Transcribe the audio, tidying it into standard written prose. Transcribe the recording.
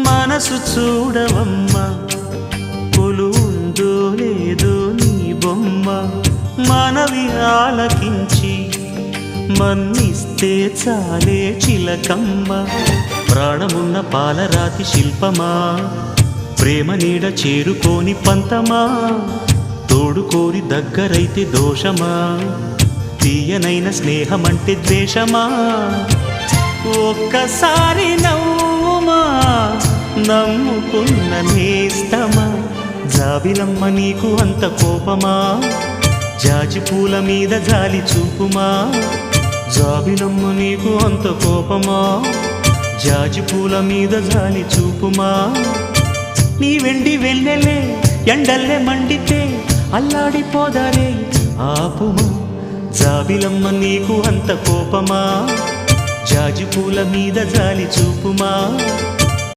మనసు చూడవమ్మా కొలువుందో లేదో నీ బొమ్మ మనవి ఆలకించి మన్నిస్తే చాలే చిలకమ్మ ప్రాణమున్న పాలరాతి శిల్పమా ప్రేమ నీడ చేరుకోని పంతమా తోడుకోరి దగ్గరైతే దోషమా తీయనైన స్నేహమంటే ద్వేషమా ఒక్కసారి నవ్వుమా నమ్ముకున్న నేస్తమా జాబిలమ్మ నీకు అంత కోపమా జాజి పూల మీద జాలి చూపుమా జాబిలమ్మ నీకు అంత కోపమా జాజి పూల మీద జాలి చూపుమా నీ వెండి వెన్నెలే ఎండల్లే మండితే అల్లాడిపోదారే ఆపుమా జాబిలమ్మ నీకు అంత కోపమా జాజి పూల మీద జాలి చూపుమా